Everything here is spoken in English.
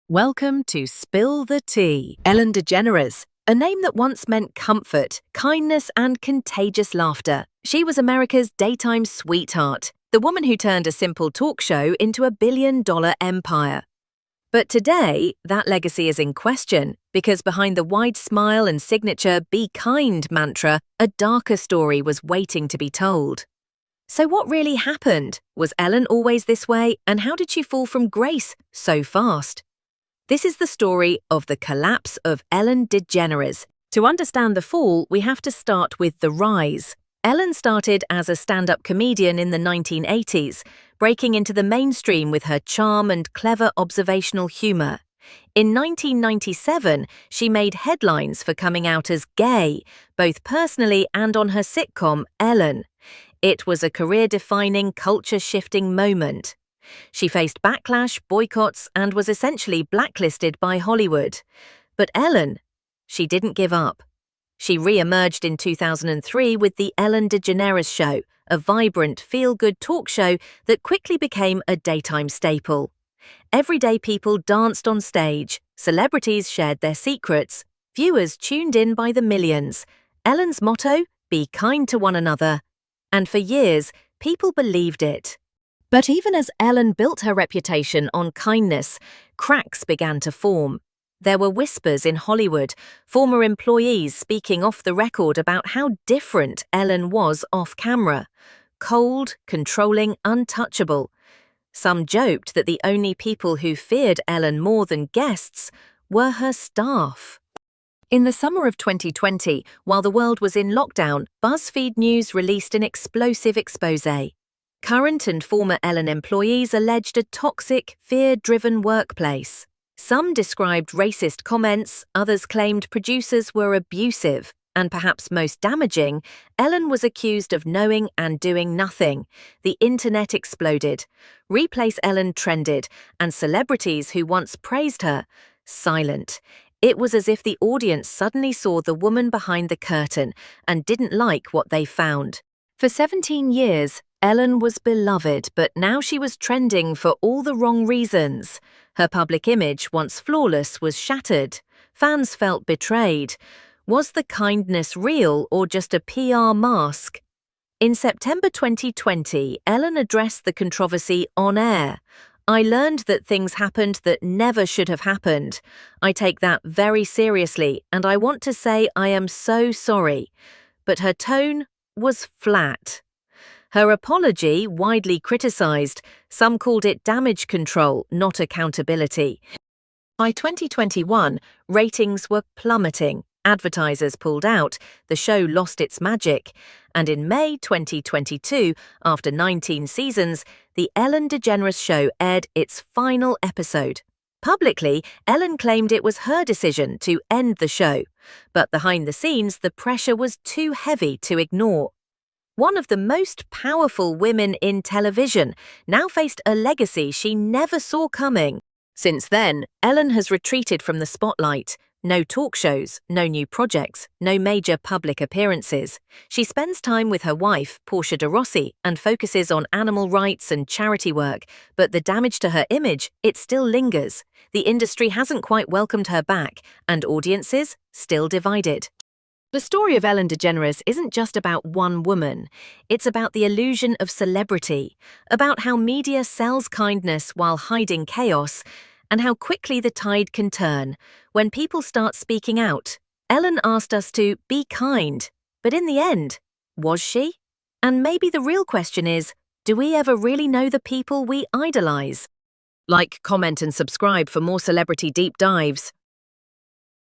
Welcome to Spill the Tea. Ellen DeGeneres, a name that once meant comfort, kindness, and contagious laughter. She was America's daytime sweetheart, the woman who turned a simple talk show into a billion-dollar empire. But today, that legacy is in question because behind the wide smile and signature "Be kind" mantra, a darker story was waiting to be told. So what really happened? Was Ellen always this way, and how did she fall from grace so fast? This is the story of the collapse of Ellen DeGeneres. To understand the fall, we have to start with the rise. Ellen started as a stand-up comedian in the 1980s, breaking into the mainstream with her charm and clever observational humor. In 1997, she made headlines for coming out as gay, both personally and on her sitcom Ellen. It was a career-defining, culture-shifting moment. She faced backlash, boycotts, and was essentially blacklisted by Hollywood. But Ellen, she didn't give up. She re-emerged in 2003 with The Ellen DeGeneres Show, a vibrant, feel-good talk show that quickly became a daytime staple. Everyday people danced on stage, celebrities shared their secrets, viewers tuned in by the millions. Ellen's motto, "Be kind to one another." And for years, people believed it. But even as Ellen built her reputation on kindness, cracks began to form. There were whispers in Hollywood, former employees speaking off the record about how different Ellen was off-camera. Cold, controlling, untouchable. Some joked that the only people who feared Ellen more than guests were her staff. In the summer of 2020, while the world was in lockdown, BuzzFeed News released an explosive exposé. Current and former Ellen employees alleged a toxic, fear-driven workplace. Some described racist comments, others claimed producers were abusive, and perhaps most damaging, Ellen was accused of knowing and doing nothing. The internet exploded. Replace Ellen trended, and celebrities who once praised her, silent. It was as if the audience suddenly saw the woman behind the curtain and didn't like what they found. For 17 years, Ellen was beloved, but now she was trending for all the wrong reasons. Her public image, once flawless, was shattered. Fans felt betrayed. Was the kindness real or just a PR mask? In September 2020, Ellen addressed the controversy on air. "I learned that things happened that never should have happened. I take that very seriously, and I want to say I am so sorry." But her tone was flat. Her apology, widely criticized, some called it damage control, not accountability. By 2021, ratings were plummeting, advertisers pulled out, the show lost its magic, and in May 2022, after 19 seasons, The Ellen DeGeneres Show aired its final episode. Publicly, Ellen claimed it was her decision to end the show, but behind the scenes, the pressure was too heavy to ignore. One of the most powerful women in television now faced a legacy she never saw coming. Since then, Ellen has retreated from the spotlight. No talk shows, no new projects, no major public appearances. She spends time with her wife, Portia de Rossi, and focuses on animal rights and charity work, but the damage to her image, it still lingers. The industry hasn't quite welcomed her back, and audiences still divided. The story of Ellen DeGeneres isn't just about one woman. It's about the illusion of celebrity, about how media sells kindness while hiding chaos, and how quickly the tide can turn when people start speaking out. Ellen asked us to be kind, but in the end, was she? And maybe the real question is, do we ever really know the people we idolize? Like, comment, and subscribe for more celebrity deep dives.